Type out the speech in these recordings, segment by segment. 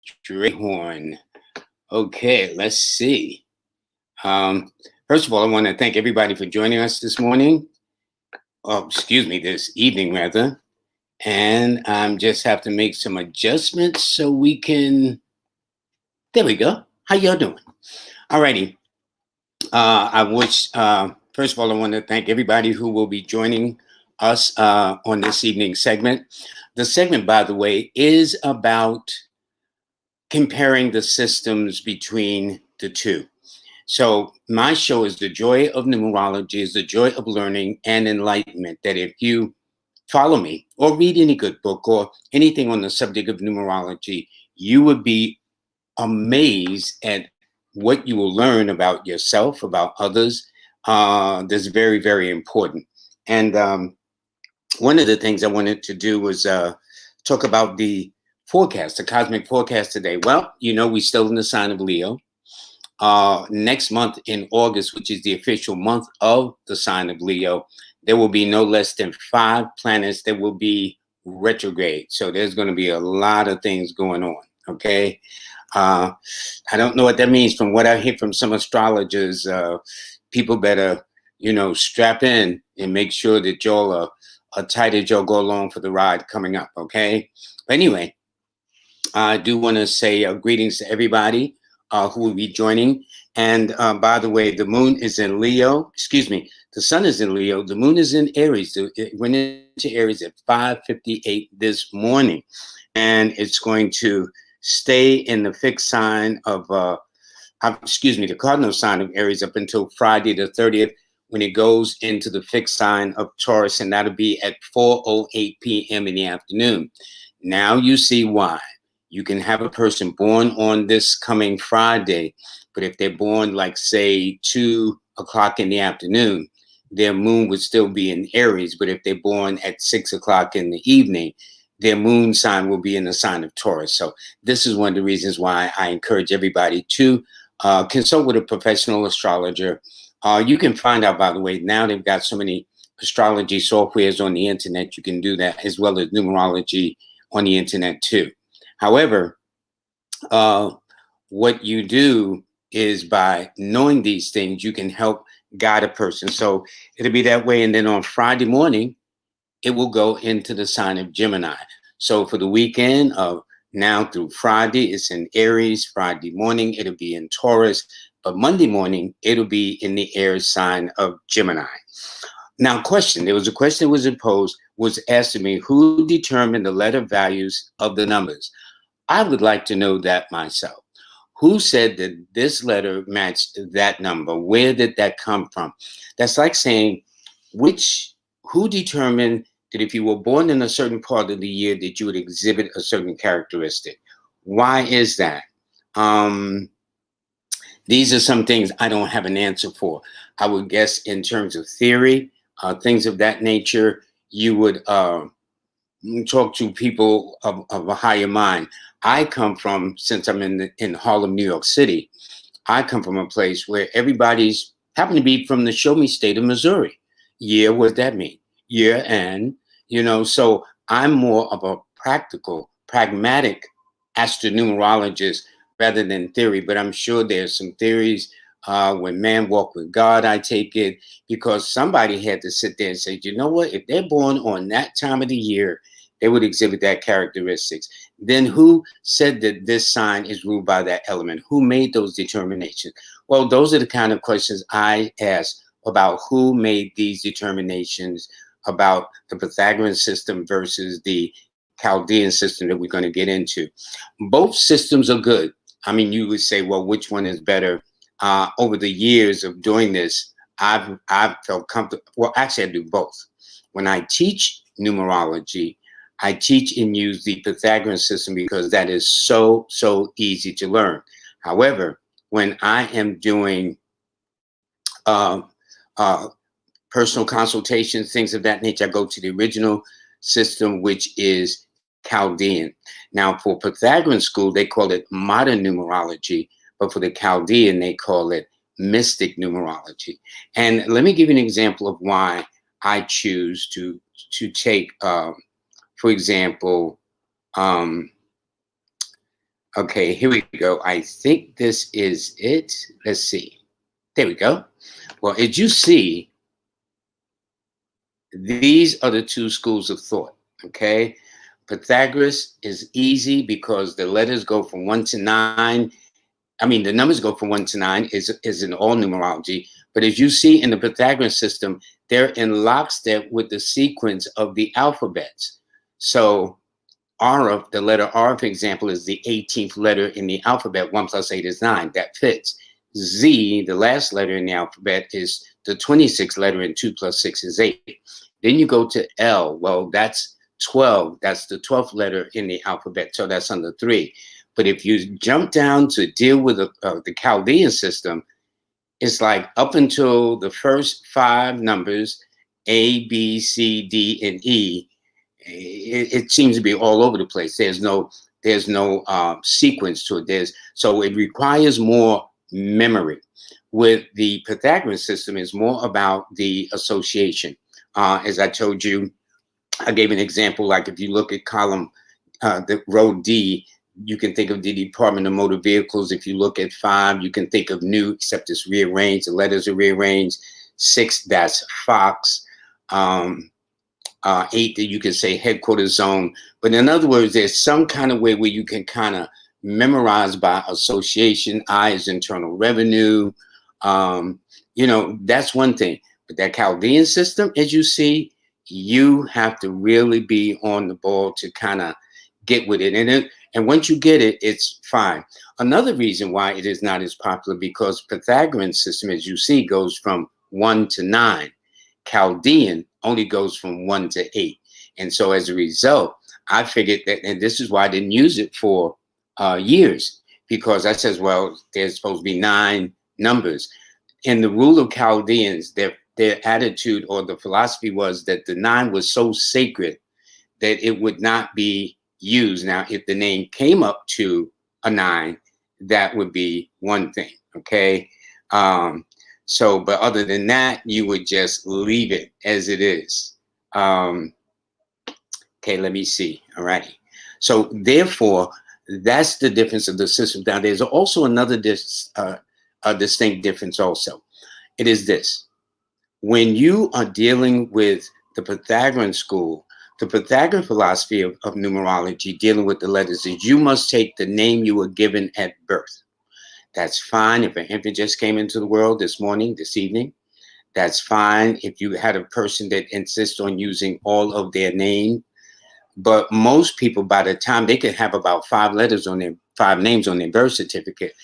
Strayhorn. Okay, let's see. Um, First of all, I want to thank everybody for joining us this morning. Oh, excuse me, this evening rather. And just have to make some adjustments so we can. There we go. How y'all doing? Alrighty. I wish. First of all, I want to thank everybody who will be joining us on this evening segment. The segment, by the way, is about comparing the systems between the two. So my show is the joy of numerology, is the joy of learning and enlightenment. That if you follow me or read any good book or anything on the subject of numerology, you would be amazed at what you will learn about yourself, about others. That's very, very important. And one of the things I wanted to do was talk about the forecast, the cosmic forecast today. Well, we still in the sign of Leo. Next month in August, which is the official month of the sign of Leo, there will be no less than 5 planets that will be retrograde. So there's going to be a lot of things going on. Okay. I don't know what that means. From what I hear from some astrologers, people better, strap in and make sure that y'all are tight as y'all go along for the ride coming up. Okay. But anyway, I do want to say greetings to everybody who will be joining. And by the way, the moon is in Leo. Excuse me. The sun is in Leo. The moon is in Aries. It went into Aries at 5:58 this morning. And it's going to stay in the fixed sign of, the cardinal sign of Aries up until Friday the 30th, when it goes into the fixed sign of Taurus. And that'll be at 4:08 p.m. in the afternoon. Now you see why. You can have a person born on this coming Friday, but if they're born, like, say, 2 o'clock in the afternoon, their moon would still be in Aries. But if they're born at 6 o'clock in the evening, their moon sign will be in the sign of Taurus. So this is one of the reasons why I encourage everybody to consult with a professional astrologer. You can find out, by the way, now they've got so many astrology softwares on the internet. You can do that, as well as numerology on the internet too. However, what you do is, by knowing these things, you can help guide a person. So it'll be that way. And then on Friday morning, it will go into the sign of Gemini. So for the weekend of now through Friday, it's in Aries. Friday morning, it'll be in Taurus. But Monday morning, it'll be in the air sign of Gemini. Now, there was a question that was asked to me: who determined the letter values of the numbers? I would like to know that myself. Who said that this letter matched that number? Where did that come from? That's like saying, who determined that if you were born in a certain part of the year that you would exhibit a certain characteristic? Why is that? These are some things I don't have an answer for. I would guess in terms of theory, things of that nature, you would talk to people of a higher mind. I come from, since I'm in Harlem, New York City, I come from a place where everybody's happened to be from the show me state of Missouri. Yeah, what does that mean? Yeah, and, so I'm more of a pragmatic astronumerologist rather than theory. But I'm sure there's some theories. When man walked with God, I take it, because somebody had to sit there and say, you know what, if they're born on that time of the year, they would exhibit that characteristics. Then who said that this sign is ruled by that element? Who made those determinations? Well, those are the kind of questions I ask about who made these determinations about the Pythagorean system versus the Chaldean system that we're going to get into. Both systems are good. I mean, you would say, well, which one is better? Over the years of doing this, I've felt comfortable. Well, actually, I do both. When I teach numerology, I teach and use the Pythagorean system because that is so easy to learn. However, when I am doing uh, personal consultations, things of that nature, I go to the original system, which is Chaldean. Now, for Pythagorean school, they call it modern numerology, but for the Chaldean, they call it mystic numerology. And let me give you an example of why I choose to take, for example, Okay, here we go. I think this is it. Let's see. There we go. Well, as you see, these are the two schools of thought. Okay. Pythagoras is easy because the letters go from 1 to 9. I mean, the numbers go from 1 to 9 is in all numerology. But as you see in the Pythagorean system, they're in lockstep with the sequence of the alphabets. So R, the letter R, for example, is the 18th letter in the alphabet. 1 plus 8 is 9. That fits. Z, the last letter in the alphabet, is the 26th letter, and 2 plus 6 is 8. Then you go to L. Well, that's 12. That's the 12th letter in the alphabet. So that's under 3. But if you jump down to deal with the Chaldean system, it's like up until the first 5 numbers, A, B, C, D, and E, it seems to be all over the place. There's no sequence to it. So it requires more memory. With the Pythagorean system, is more about the association. As I told you, I gave an example. Like if you look at column, the row D, you can think of the Department of Motor Vehicles. If you look at 5, you can think of new, except it's rearranged. The letters are rearranged. 6, that's Fox. 8, that you can say headquarters zone. But in other words, there's some kind of way where you can kind of memorize by association. I is internal revenue. That's one thing. But that Chaldean system, as you see, you have to really be on the ball to kind of get with it. And once you get it, it's fine. Another reason why it is not as popular, because Pythagorean system, as you see, goes from 1 to 9. Chaldean only goes from 1 to 8. And so as a result, I figured that, and this is why I didn't use it for years, because I says, well, there's supposed to be 9 numbers. In the rule of Chaldeans, their attitude or the philosophy was that the 9 was so sacred that it would not be used. Now, if the name came up to a 9, that would be one thing, okay? But other than that, you would just leave it as it is. Okay, let me see. All righty. So therefore, that's the difference of the system. Now, there's also another distinct difference also. It is this. When you are dealing with the Pythagorean school, the Pythagorean philosophy of numerology, dealing with the letters, is you must take the name you were given at birth. That's fine if an infant just came into the world this morning, this evening. That's fine if you had a person that insists on using all of their name. But most people, by the time they could have about 5 names on their birth certificate,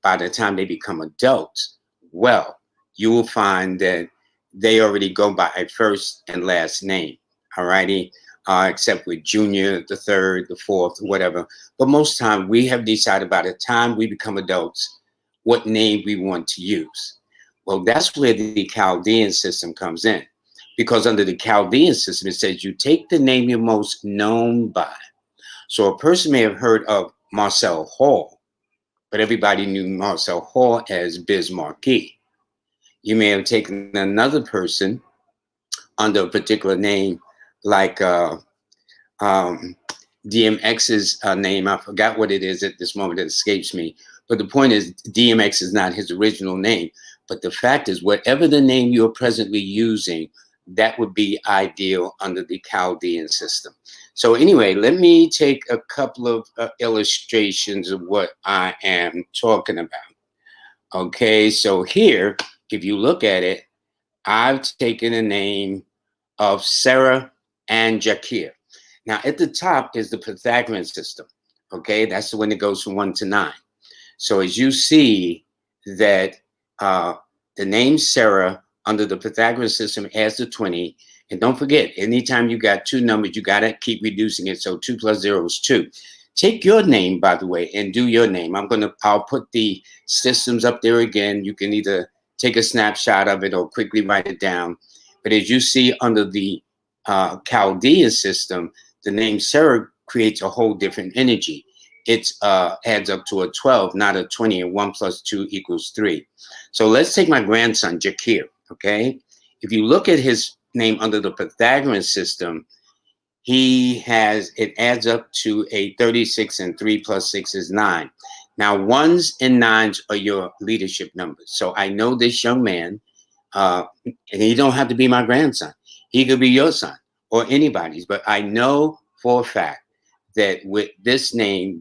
by the time they become adults, well, you will find that they already go by a first and last name. All righty. Except with junior, the third, the fourth, whatever. But most time we have decided by the time we become adults what name we want to use. Well, that's where the Chaldean system comes in. Because under the Chaldean system, it says you take the name you're most known by. So a person may have heard of Marcel Hall, but everybody knew Marcel Hall as Biz Markie. You may have taken another person under a particular name, like DMX's name. I forgot what it is at this moment. It escapes me. But the point is, DMX is not his original name. But the fact is, whatever the name you're presently using, that would be ideal under the Chaldean system. So anyway, let me take a couple of illustrations of what I am talking about. Okay, so here, if you look at it, I've taken a name of Sarah and Jakir. Now, at the top is the Pythagorean system. Okay, that's the one that goes from 1 to 9. So as you see that the name Sarah under the Pythagorean system adds the 20. And don't forget, anytime you got 2 numbers, you got to keep reducing it. So 2 plus 0 is 2. Take your name, by the way, and do your name. I'll put the systems up there again. You can either take a snapshot of it or quickly write it down. But as you see under the Chaldean system, the name Sarah creates a whole different energy. It adds up to a 12, not a 20, and 1 plus 2 equals 3. So let's take my grandson, Jakir, okay? If you look at his name under the Pythagorean system, it adds up to a 36, and 3 plus 6 is 9. Now, 1s and 9s are your leadership numbers. So I know this young man, and he don't have to be my grandson. He could be your son or anybody's, but I know for a fact that with this name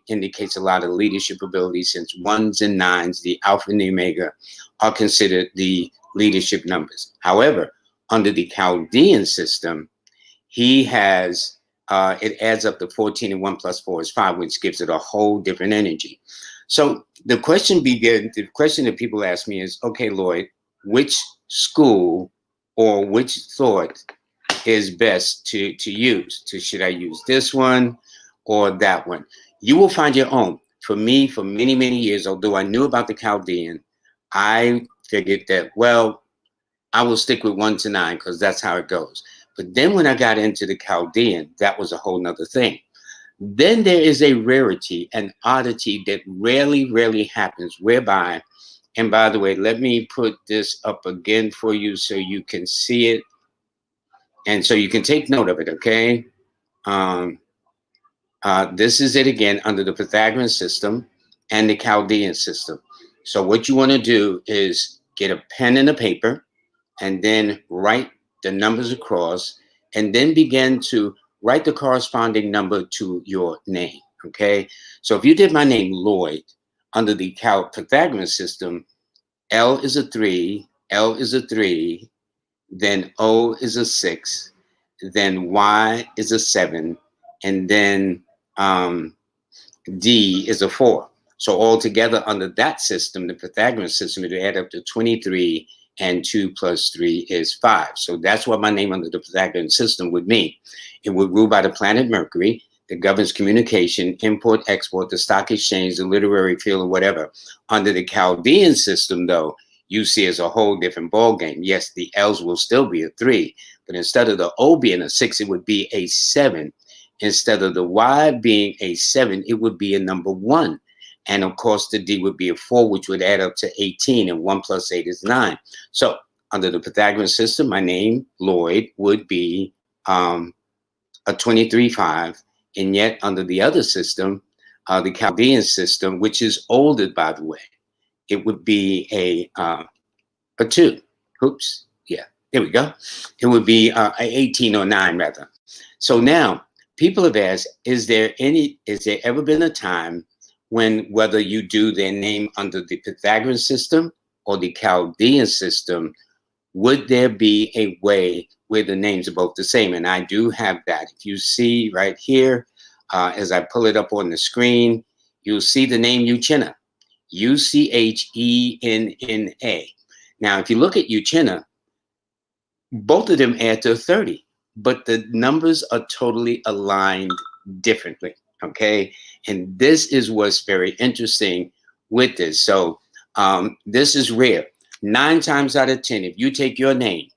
indicates a lot of leadership ability, since 1s and 9s, the alpha and the omega, are considered the leadership numbers. However, under the Chaldean system, he has, it adds up to 14, and 1 plus 4 is 5, which gives it a whole different energy. So the question that people ask me is, okay, Lloyd, which school or which thought is best to use? Should I use this one or that one? You will find your own. For me, for many, many years, although I knew about the Chaldean, I figured that, well, I will stick with 1 to 9 because that's how it goes. But then when I got into the Chaldean, that was a whole nother thing. Then there is a rarity, an oddity that rarely happens, whereby, and by the way, let me put this up again for you so you can see it. And so you can take note of it, okay? This is it again under the Pythagorean system and the Chaldean system. So what you want to do is get a pen and a paper and then write the numbers across and then begin to write the corresponding number to your name, okay? So if you did my name, Lloyd, under the Pythagorean system, L is a 3, L is a 3, then O is a 6, then Y is a 7, and then D is a 4. So altogether under that system, the Pythagorean system, it would add up to 23, and 2 plus 3 is 5. So that's what my name under the Pythagorean system would mean. It would rule by the planet Mercury that governs communication, import, export, the stock exchange, the literary field, or whatever. Under the Chaldean system, though, you see as a whole different ball game. Yes, the L's will still be a 3, but instead of the O being a 6, it would be a 7. Instead of the Y being a 7, it would be a number 1. And of course, the D would be a 4, which would add up to 18, and 1 plus 8 is 9. So under the Pythagorean system, my name, Lloyd, would be a 23-5. And yet under the other system, the Chaldean system, which is older, by the way, it would be a 2. Oops. Yeah, there we go. It would be a 18 or 9, rather. So now people have asked, is there ever been a time when, whether you do their name under the Pythagorean system or the Chaldean system, would there be a way where the names are both the same? And I do have that. If you see right here, as I pull it up on the screen, you'll see the name Uchenna, Uchenna. Now, if you look at Uchenna, both of them add to 30, but the numbers are totally aligned differently. Okay, and this is what's very interesting with this. So this is rare. 9 times out of 10, if you take your name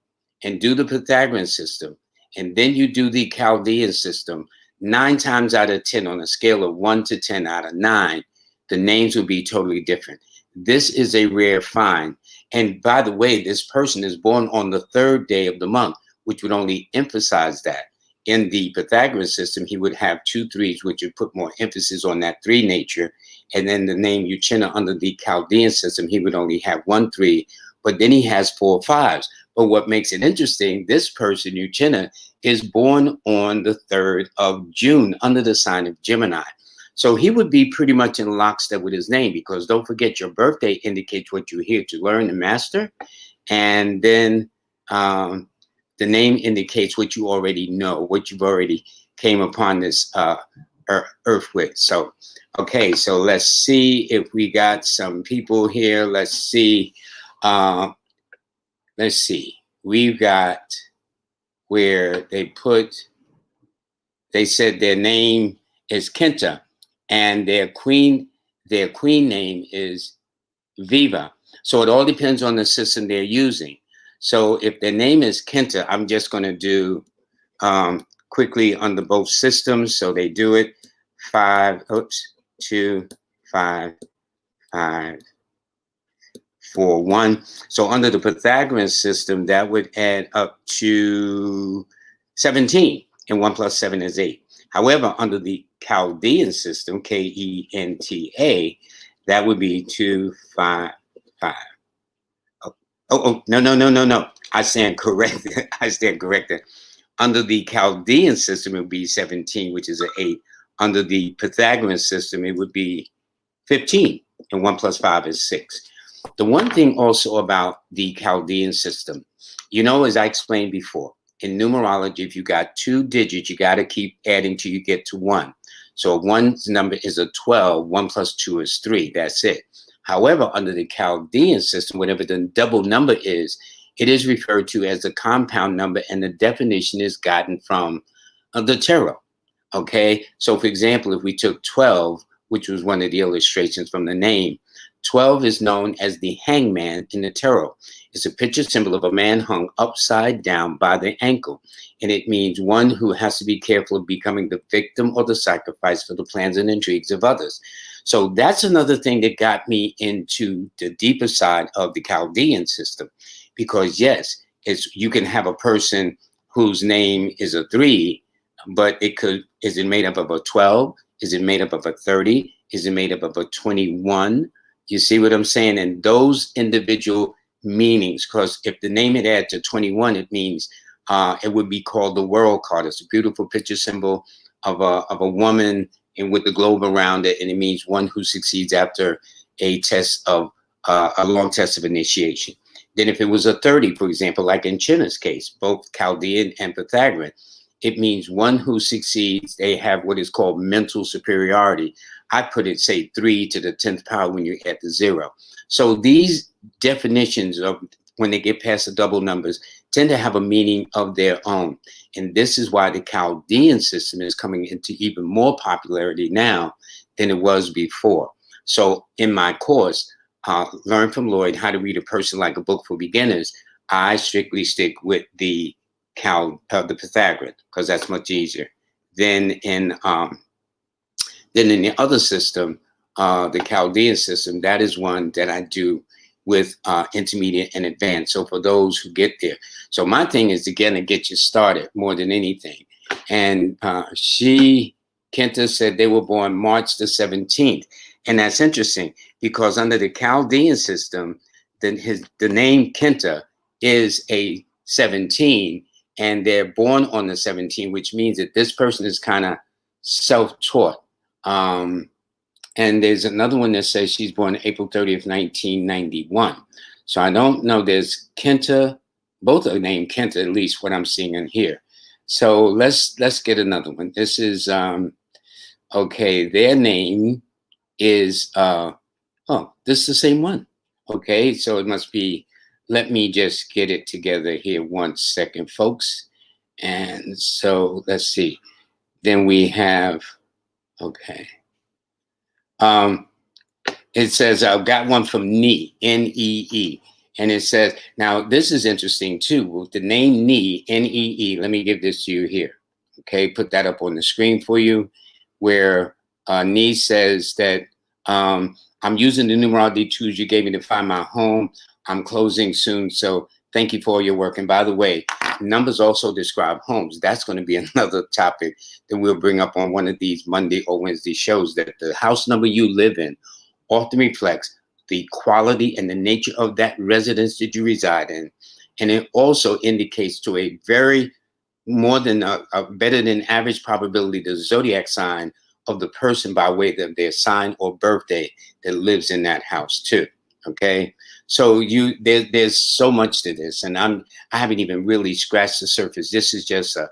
and do the Pythagorean system, and then you do the Chaldean system, 9 times out of 10 on a scale of 1 to 10 out of 9, the names will be totally different. This is a rare find. And by the way, this person is born on the 3rd day of the month, which would only emphasize that. In the Pythagorean system, he would have 2 3s, which would put more emphasis on that 3 nature. And then the name Uchenna under the Chaldean system, he would only have 1 3, but then he has 4 5s. But what makes it interesting, this person, Uchenna, is born on the 3rd of June under the sign of Gemini. So he would be pretty much in lockstep with his name, because don't forget, your birthday indicates what you're here to learn and master. And then the name indicates what you already know, what you've already came upon this earth with. So, okay, so let's see if we got some people here. Let's see. We've got where they said their name is Kenta, and their queen name is Viva. So it all depends on the system they're using. So if their name is Kenta, I'm just going to do quickly under both systems. So they do it 2, 5, 5, 4, 1. So under the Pythagorean system, that would add up to 17. and 1 plus 7 is 8. However, under the Chaldean system, Kenta, that would be 2, 5, 5. No. I stand corrected. I stand corrected. Under the Chaldean system, it would be 17, which is an 8. Under the Pythagorean system, it would be 15, and 1 plus 5 is 6. The one thing also about the Chaldean system, as I explained before, in numerology, if you got 2 digits, you got to keep adding till you get to 1. So 1's number is a 12, 1 plus 2 is 3, that's it. However, under the Chaldean system, whatever the double number is, it is referred to as a compound number, and the definition is gotten from the tarot. Okay, so for example, if we took 12, which was one of the illustrations from the name, 12 is known as the hangman in the tarot. It's a picture symbol of a man hung upside down by the ankle, and it means one who has to be careful of becoming the victim or the sacrifice for the plans and intrigues of others. So that's another thing that got me into the deeper side of the Chaldean system, because yes, you can have a person whose name is a 3, but is it made up of a 12? Is it made up of a 30? Is it made up of a 21? You see what I'm saying? And those individual meanings, because if the name had added to 21, it means it would be called the world card. It's a beautiful picture symbol of a woman and with the globe around it, and it means one who succeeds after a test of a long test of initiation. Then if it was a 30, for example, like in Chinna's case, both Chaldean and Pythagorean, it means one who succeeds. They have what is called mental superiority. I put it, say, 3 to the 10th power when you add the 0. So these definitions of when they get past the double numbers tend to have a meaning of their own. And this is why the Chaldean system is coming into even more popularity now than it was before. So in my course, Learn from Lloyd, How to Read a Person Like a Book for Beginners, I strictly stick with the Pythagorean, because that's much easier. Then in the other system, the Chaldean system, that is one that I do with intermediate and advanced. So for those who get there. So my thing is, again, to get you started more than anything. And Kenta said they were born March the 17th. And that's interesting because under the Chaldean system, the name Kenta is a 17, and they're born on the 17, which means that this person is kind of self-taught. And there's another one that says she's born April 30th, 1991. So I don't know. There's Kenta, both are named Kenta, at least what I'm seeing in here. So let's get another one. This is okay. Their name is this is the same one. Okay, so it must be. Let me just get it together here 1 second, folks. And so let's see. Then we have, okay. It says, I've got one from Nee, N-E-E. And it says, now this is interesting too. With the name Nee, N-E-E, let me give this to you here. Okay, put that up on the screen for you, where Nee says that I'm using the numerology tools you gave me to find my home. I'm closing soon, so thank you for all your work. And by the way, numbers also describe homes. That's going to be another topic that we'll bring up on one of these Monday or Wednesday shows, that the house number you live in often reflects the quality and the nature of that residence that you reside in. And it also indicates to a very more than a better than average probability the zodiac sign of the person by way of their sign or birthday that lives in that house too. Okay, so there's so much to this, and I haven't even really scratched the surface. This is just a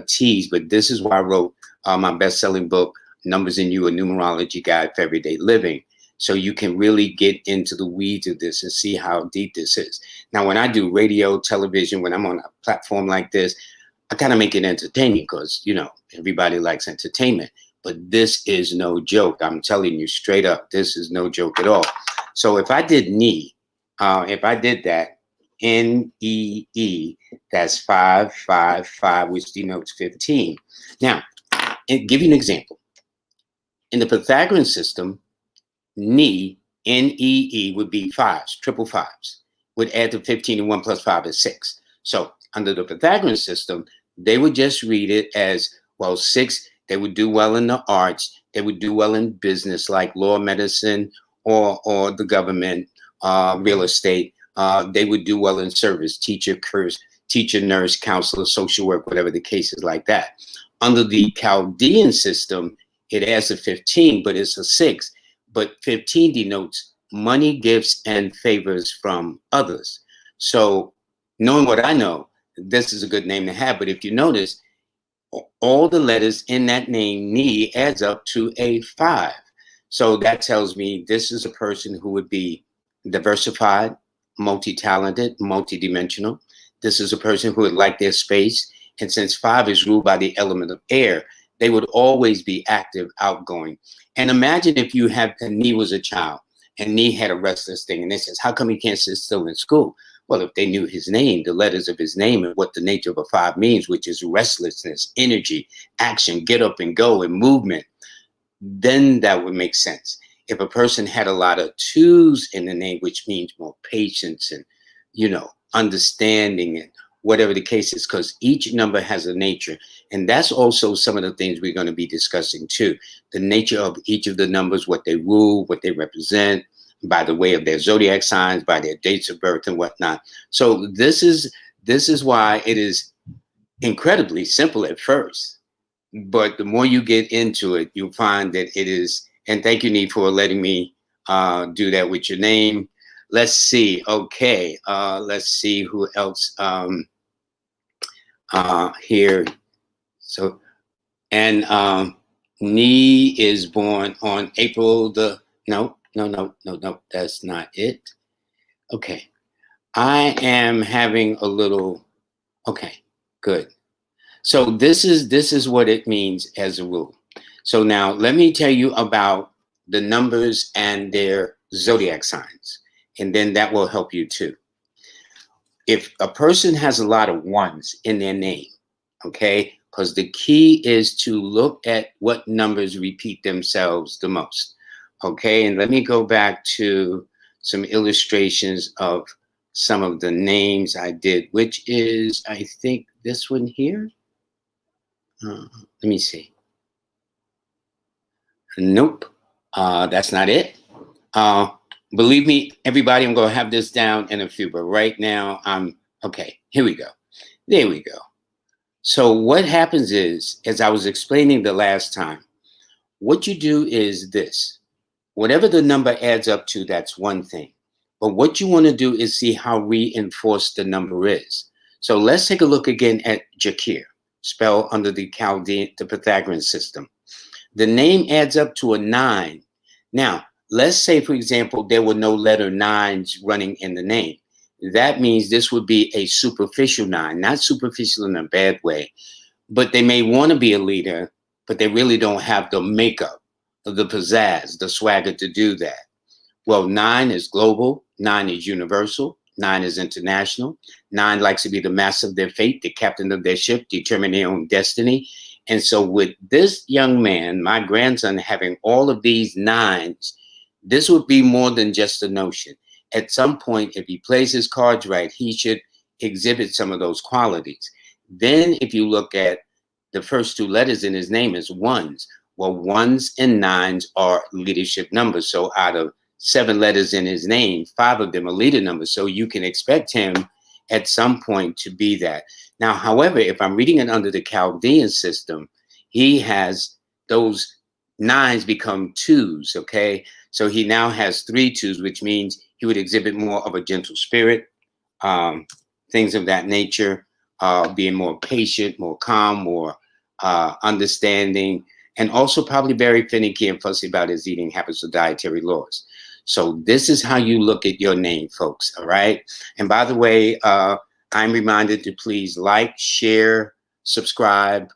tease, but this is why I wrote my best-selling book, Numbers in You, a Numerology Guide for Everyday Living, so you can really get into the weeds of this and see how deep this is. Now, when I do radio, television, when I'm on a platform like this, I kind of make it entertaining because, everybody likes entertainment. But this is no joke. I'm telling you straight up, this is no joke at all. So if I did Nee, if I did that, N-E-E, that's 555, which denotes 15. Now, give you an example. In the Pythagorean system, Nee, N-E-E, would be fives, triple fives, would add to 15, and 1 plus 5 is 6. So under the Pythagorean system, they would just read it as, well, 6, they would do well in the arts, they would do well in business like law, medicine, or the government, real estate. They would do well in service, teacher, nurse, counselor, social work, whatever the case is like that. Under the Chaldean system, it adds a 15, but it's a 6. But 15 denotes money, gifts, and favors from others. So knowing what I know, this is a good name to have. But if you notice, all the letters in that name, Ni, adds up to a 5. So that tells me this is a person who would be diversified, multi-talented, multi-dimensional. This is a person who would like their space. And since 5 is ruled by the element of air, they would always be active, outgoing. And imagine if you had, and Ni was a child, and Ni had a restless thing, and they says, how come he can't sit still in school? Well, if they knew his name, the letters of his name, and what the nature of a 5 means, which is restlessness, energy, action, get up and go, and movement, then that would make sense. If a person had a lot of 2s in the name, which means more patience and, understanding and whatever the case is, because each number has a nature. And that's also some of the things we're going to be discussing too. The nature of each of the numbers, what they rule, what they represent, by the way of their zodiac signs, by their dates of birth and whatnot. So this is why it is incredibly simple at first. But the more you get into it, you'll find that it is, and thank you, Need, for letting me do that with your name. Let's see. Okay. Let's see who else here. So, and Ni is born on April the, no, that's not it. Okay. I am having a little, okay, good. So this is what it means as a rule. So now let me tell you about the numbers and their zodiac signs, and then that will help you too. If a person has a lot of 1s in their name, okay, because the key is to look at what numbers repeat themselves the most. Okay, and let me go back to some illustrations of some of the names I did, which is, I think, this one here. Let me see. Nope, that's not it. Believe me, everybody, I'm going to have this down in a few, but right now okay, here we go. There we go. So what happens is, as I was explaining the last time, what you do is this. Whatever the number adds up to, that's one thing. But what you want to do is see how reinforced the number is. So let's take a look again at Jakir, spelled under the Pythagorean system. The name adds up to a 9. Now, let's say, for example, there were no letter 9s running in the name. That means this would be a superficial 9, not superficial in a bad way, but they may want to be a leader, but they really don't have the makeup, the pizzazz, the swagger to do that. Well, 9 is global, 9 is universal, 9 is international. 9 likes to be the master of their fate, the captain of their ship, determine their own destiny. And so with this young man, my grandson, having all of these 9s, this would be more than just a notion. At some point, if he plays his cards right, he should exhibit some of those qualities. Then if you look at the first 2 letters in his name is 1s. Well, 1s and 9s are leadership numbers. So out of 7 letters in his name, 5 of them are leader numbers. So you can expect him at some point to be that. Now, however, if I'm reading it under the Chaldean system, he has those 9s become 2s, okay? So he now has 3 2s, which means he would exhibit more of a gentle spirit, things of that nature, being more patient, more calm, more understanding, and also probably very finicky and fussy about his eating habits or dietary laws. So this is how you look at your name, folks, all right? And by the way, I'm reminded to please like, share, subscribe,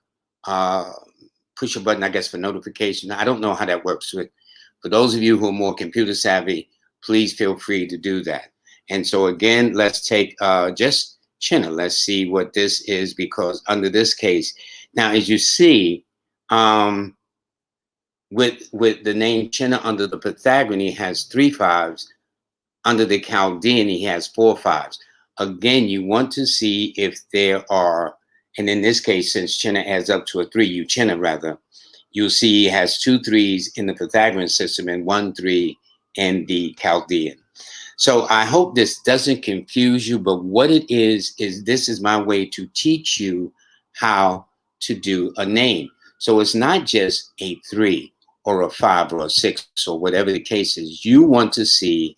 push a button, I guess, for notification. I don't know how that works. For those of you who are more computer savvy, please feel free to do that. And so again, let's take just Chinna. Let's see what this is, because under this case, now as you see, with the name Chinna under the Pythagorean, he has 3 5s. Under the Chaldean, he has 4 5s. Again, you want to see if there are And in this case, since Chinna adds up to a 3, Uchenna rather, you'll see it has 2 3s in the Pythagorean system and 1 3 in the Chaldean. So I hope this doesn't confuse you, but what it is this is my way to teach you how to do a name. So it's not just a 3 or a 5 or a 6 or whatever the case is. You want to see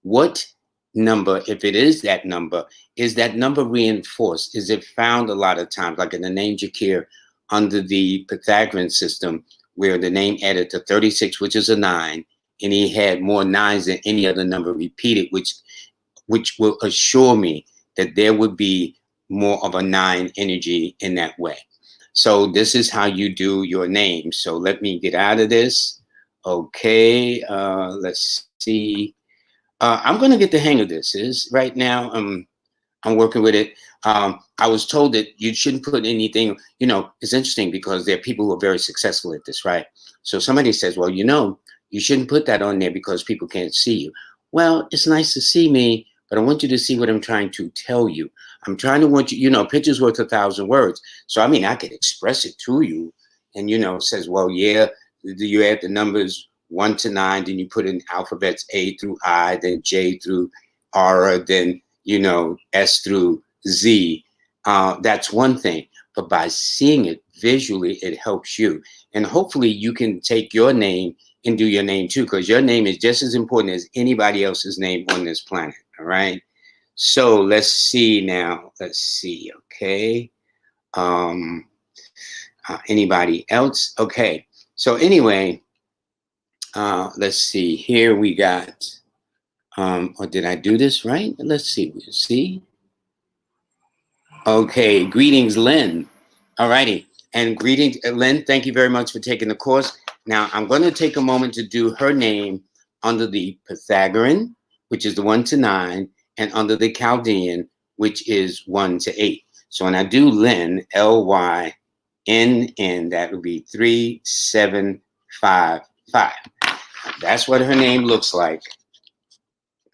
what number, if it is that number reinforced? Is it found a lot of times, like in the name Jakir under the Pythagorean system, where the name added to 36, which is a 9, and he had more 9s than any other number repeated, which will assure me that there would be more of a 9 energy in that way. So this is how you do your name. So let me get out of this. Okay, let's see. I'm going to get the hang of this. Right now, I'm working with it. I was told that you shouldn't put anything, it's interesting because there are people who are very successful at this, right? So somebody says, well, you shouldn't put that on there because people can't see you. Well, it's nice to see me, but I want you to see what I'm trying to tell you. I'm trying to want you, picture's worth 1,000 words. So, I mean, I could express it to you and, it says, well, yeah, you add the numbers 1 to 9, then you put in alphabets A through I, then J through R, then, S through Z. That's one thing. But by seeing it visually, it helps you. And hopefully you can take your name and do your name too, because your name is just as important as anybody else's name on this planet. All right. So let's see now. Let's see. Okay. Anybody else? Okay. So anyway, let's see. Here we got. Or did I do this right? Let's see. We'll see. Okay. Greetings, Lynn. All righty. And greetings, Lynn. Thank you very much for taking the course. Now, I'm going to take a moment to do her name under the Pythagorean, which is the 1 to 9, and under the Chaldean, which is 1 to 8. So when I do Lynn, L-Y-N-N, that would be 3755. That's what her name looks like.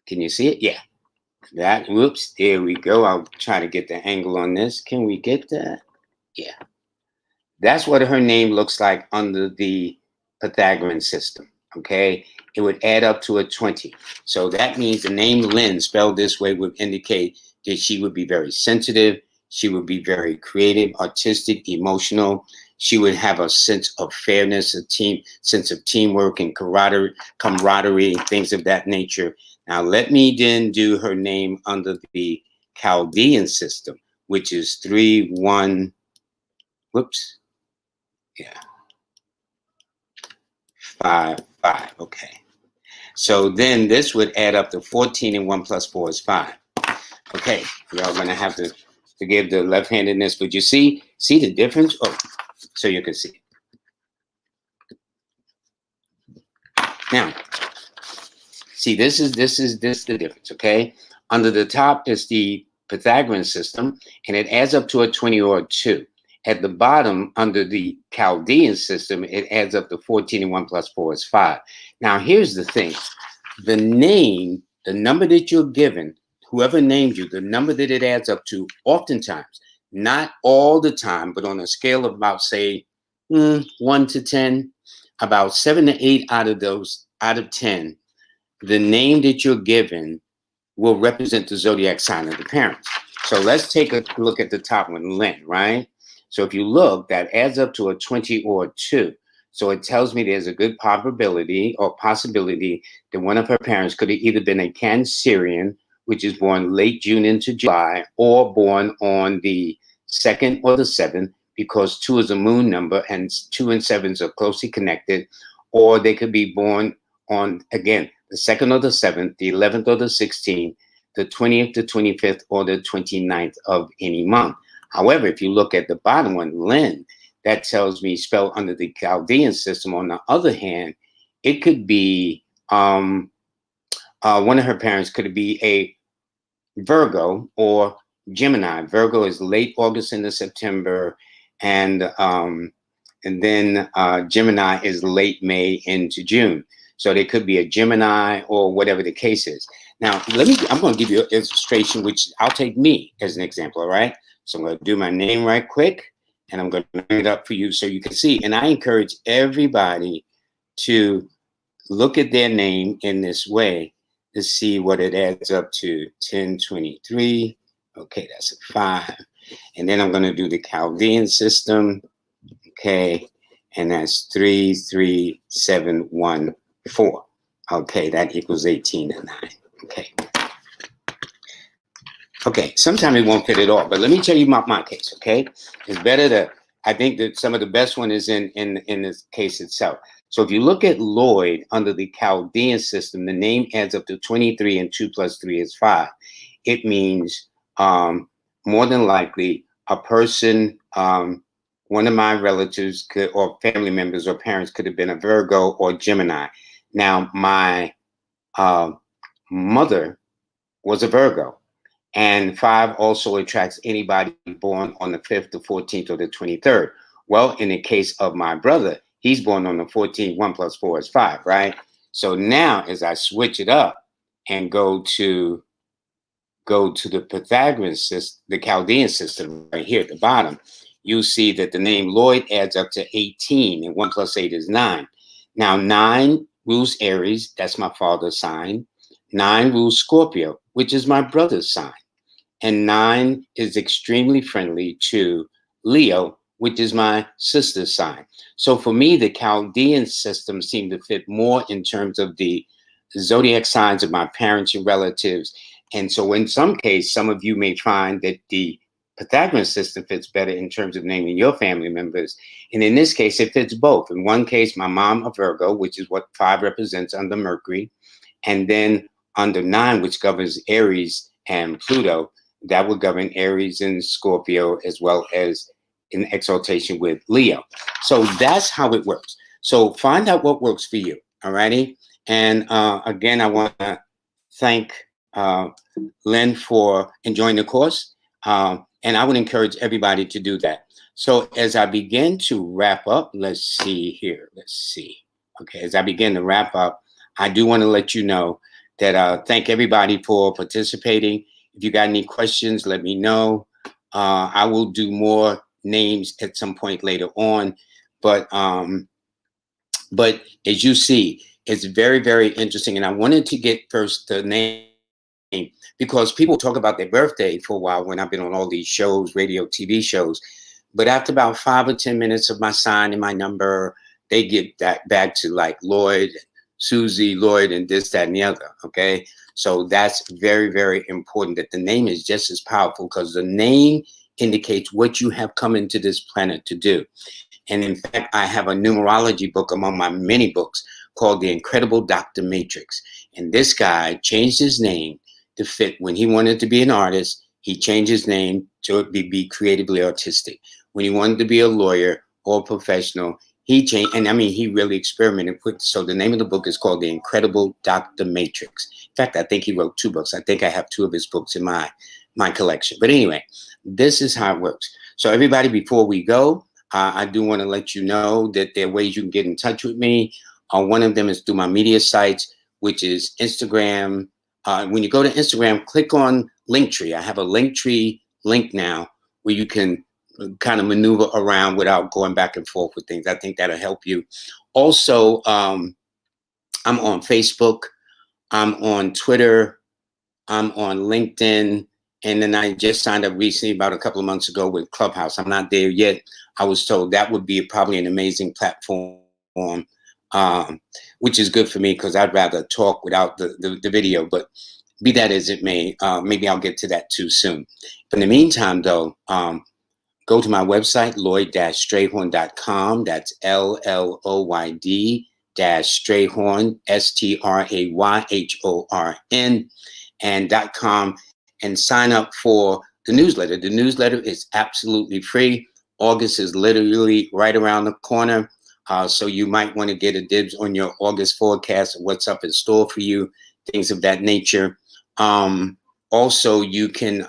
Can you see it? Yeah. Whoops, there we go. I'll try to get the angle on this. Can we get that? Yeah. That's what her name looks like under the Pythagorean system, okay? It would add up to a 20. So that means the name Lynn, spelled this way, would indicate that she would be very sensitive. She would be very creative, artistic, emotional. She would have a sense of fairness, sense of teamwork and camaraderie, things of that nature. Now, let me then do her name under the Chaldean system, which is 3, 1, whoops, yeah. 5, 5, okay. So then this would add up to 14, and 1 plus 4 is 5. Okay, y'all gonna have to forgive the left-handedness, but you see the difference? Oh, so you can see. Now, see, this is the difference, okay? Under the top is the Pythagorean system, and it adds up to a 20 or a 2. At the bottom, under the Chaldean system, it adds up to 14, and 1 plus 4 is 5. Now, here's the thing. The name, the number that you're given, whoever named you, the number that it adds up to, oftentimes, not all the time, but on a scale of about, say, 1 to 10, about 7 to 8 out of 10, the name that you're given will represent the zodiac sign of the parents. So let's take a look at the top one, Lynn, right? So if you look, that adds up to a 20 or a 2. So it tells me there's a good probability or possibility that one of her parents could have either been a Cancerian, which is born late June into July, or born on the 2nd or the 7th, because 2 is a moon number and 2 and 7s are closely connected, or they could be born on, again, the 2nd or the 7th, the 11th or the 16th, the 20th, the 25th, or the 29th of any month. However, if you look at the bottom one, Lynn, that tells me spelled under the Chaldean system. On the other hand, it could be one of her parents could be a Virgo or Gemini. Virgo is late August into September, and then Gemini is late May into June. So they could be a Gemini or whatever the case is. Now, I'm going to give you an illustration, which I'll take me as an example, all right? So I'm going to do my name right quick, and I'm going to bring it up for you so you can see. And I encourage everybody to look at their name in this way to see what it adds up to. 1023. Okay, that's a 5. And then I'm going to do the Chaldean system. Okay, and that's 33714. Okay, that equals 18 and 9. Okay. Okay, sometimes it won't fit at all, but let me tell you my case, okay? It's better to, I think that some of the best one is in this case itself. So if you look at Lloyd under the Chaldean system, the name adds up to 23, and 2 plus 3 is 5. It means more than likely a person, one of my relatives could, or family members or parents could have been a Virgo or Gemini. Now, my mother was a Virgo. And 5 also attracts anybody born on the 5th, the 14th, or the 23rd. Well, in the case of my brother, he's born on the 14th. 1 plus 4 is 5, right? So now, as I switch it up and go to the Pythagorean system, the Chaldean system right here at the bottom, you see that the name Lloyd adds up to 18, and 1 plus 8 is 9. Now, 9 rules Aries. That's my father's sign. 9 rules Scorpio, which is my brother's sign. And 9 is extremely friendly to Leo, which is my sister's sign. So for me, the Chaldean system seemed to fit more in terms of the zodiac signs of my parents and relatives. And so in some case, some of you may find that the Pythagorean system fits better in terms of naming your family members. And in this case, it fits both. In one case, my mom, a Virgo, which is what 5 represents under Mercury. And then under 9, which governs Aries and Pluto, that would govern Aries and Scorpio, as well as in exaltation with Leo. So that's how it works. So find out what works for you. All righty. And again, I want to thank Lynn for enjoying the course. And I would encourage everybody to do that. So as I begin to wrap up, let's see here. Let's see. Okay. As I begin to wrap up, I do want to let you know that thank everybody for participating. If you got any questions, let me know. I will do more names at some point later on. But as you see, it's very, very interesting. And I wanted to get first the name because people talk about their birthday for a while when I've been on all these shows, radio, TV shows. But after about 5 or 10 minutes of my sign and my number, they get that back to like Lloyd, Susie, Lloyd, and this, that, and the other. Okay. So that's very, very important that the name is just as powerful because the name indicates what you have come into this planet to do. And in fact, I have a numerology book among my many books called The Incredible Dr. Matrix. And this guy changed his name to fit when he wanted to be an artist. He changed his name to be creatively artistic. When he wanted to be a lawyer or a professional, he changed, and I mean, he really experimented with. So the name of the book is called The Incredible Dr. Matrix. In fact, I think he wrote 2 books. I think I have 2 of his books in my collection. But anyway, this is how it works. So everybody, before we go, I do want to let you know that there are ways you can get in touch with me. One of them is through my media sites, which is Instagram. When you go to Instagram, click on Linktree. I have a Linktree link now where you can kind of maneuver around without going back and forth with things. I think that'll help you. Also, I'm on Facebook. I'm on Twitter. I'm on LinkedIn. And then I just signed up recently about a couple of months ago with Clubhouse. I'm not there yet. I was told that would be probably an amazing platform, which is good for me because I'd rather talk without the video. But be that as it may, maybe I'll get to that too soon. But in the meantime, though, go to my website, lloyd-strayhorn.com. That's LLOYD-Strayhorn, STRAYHORN, and .com, and sign up for the newsletter. The newsletter is absolutely free. August is literally right around the corner. So you might want to get a dibs on your August forecast of what's up in store for you, things of that nature. Also, you can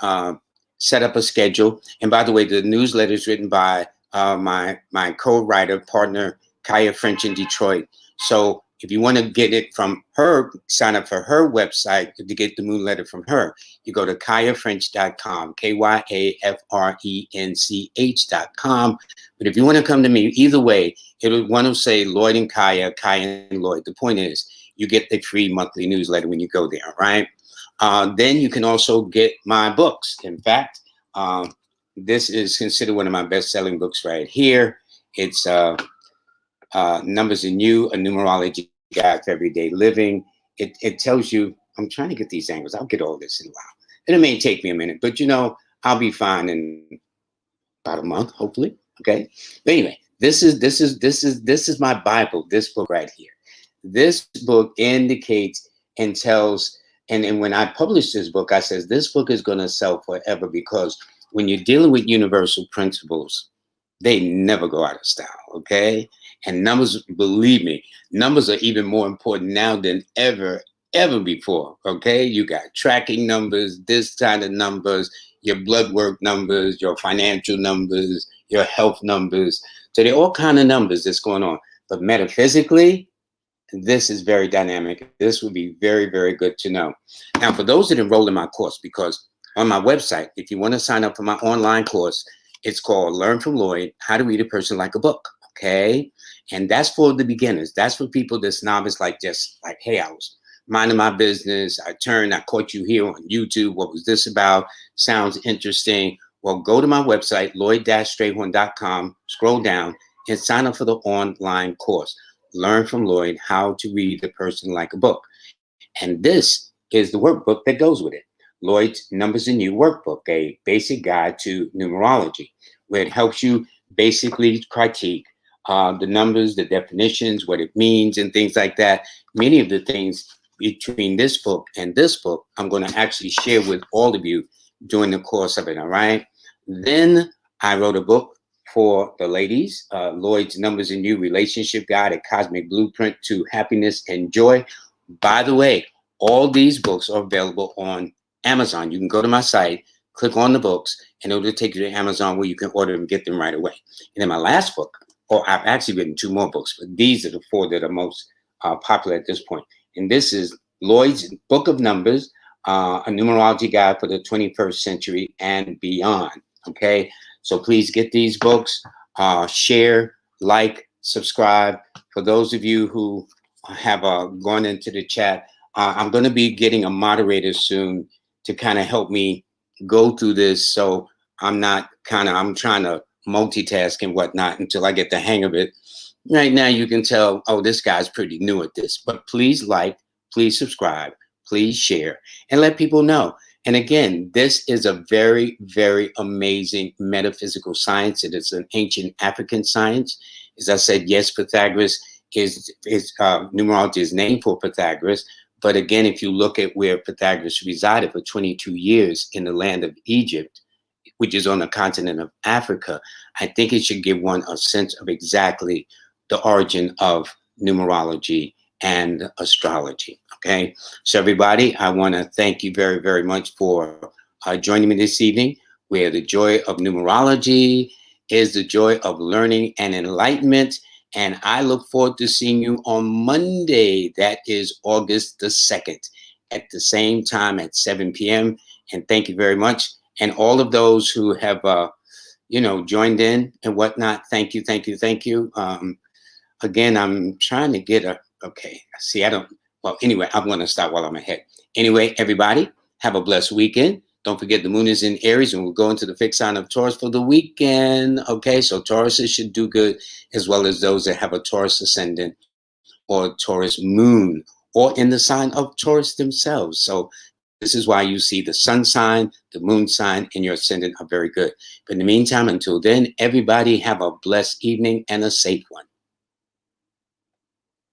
set up a schedule. And by the way, the newsletter is written by my co-writer partner, Kaya French in Detroit. So If you want to get it from her, sign up for her website to get the moon letter from her. You go to KayaFrench.com, KYAFRENCH.com. But if you want to come to me, either way, one will say Lloyd and Kaya, Kaya and Lloyd. The point is, you get the free monthly newsletter when you go there, right? Then you can also get my books. In fact, this is considered one of my best-selling books right here. It's Numbers in You, a numerology guide for everyday living. It tells you, I'm trying to get these angles. I'll get all this in a while. And it may take me a minute, but I'll be fine in about a month, hopefully. Okay. But anyway, this is my Bible, this book right here. This book indicates and tells, and when I published this book, I says this book is going to sell forever, because when you're dealing with universal principles, they never go out of style, okay? And numbers, believe me, numbers are even more important now than ever before, okay? You got tracking numbers, this kind of numbers, your blood work numbers, your financial numbers, your health numbers. So there are all kind of numbers that's going on. But metaphysically, this is very dynamic. This would be very, very good to know. Now, for those that enroll in my course, because on my website, if you want to sign up for my online course, it's called Learn from Lloyd, How to Read a Person Like a Book, okay? And that's for the beginners. That's for people that's novice, just like, hey, I was minding my business. I caught you here on YouTube. What was this about? Sounds interesting. Well, go to my website, lloyd-strayhorn.com, scroll down, and sign up for the online course. Learn from Lloyd, How to Read a Person Like a Book. And this is the workbook that goes with it. Lloyd's Numbers in You workbook, a basic guide to numerology, where it helps you basically critique the numbers, the definitions, what it means, and things like that. Many of the things between this book and this book, I'm going to actually share with all of you during the course of it, all right? Then I wrote a book for the ladies, Lloyd's Numbers in You Relationship Guide, a cosmic blueprint to happiness and joy. By the way, all these books are available on Amazon. You can go to my site, click on the books, and it'll take you to Amazon where you can order them and get them right away. And then my last book, I've actually written 2 more books, but these are the 4 that are most popular at this point. And this is Lloyd's Book of Numbers, a numerology guide for the 21st century and beyond. Okay, so please get these books, share, like, subscribe. For those of you who have gone into the chat, I'm going to be getting a moderator soon to kind of help me go through this. So I'm trying to multitask and whatnot until I get the hang of it. Right now, you can tell, oh, this guy's pretty new at this. But please like, please subscribe, please share, and let people know. And again, this is a very, very amazing metaphysical science. It is an ancient African science. As I said, yes, Pythagoras numerology is named for Pythagoras. But again, if you look at where Pythagoras resided for 22 years in the land of Egypt, which is on the continent of Africa, I think it should give one a sense of exactly the origin of numerology and astrology. Okay, so everybody, I want to thank you very, very much for joining me this evening, where the joy of numerology is the joy of learning and enlightenment. And I look forward to seeing you on Monday. That is August the 2nd at the same time at 7 p.m. And thank you very much. And all of those who have, joined in and whatnot, thank you, thank you, thank you. Again, I'm trying to get anyway, I'm going to stop while I'm ahead. Anyway, everybody, have a blessed weekend. Don't forget the moon is in Aries, and we'll go into the fixed sign of Taurus for the weekend. Okay, so Tauruses should do good, as well as those that have a Taurus ascendant or Taurus moon, or in the sign of Taurus themselves. So this is why you see the sun sign, the moon sign, and your ascendant are very good. But in the meantime, until then, everybody have a blessed evening and a safe one.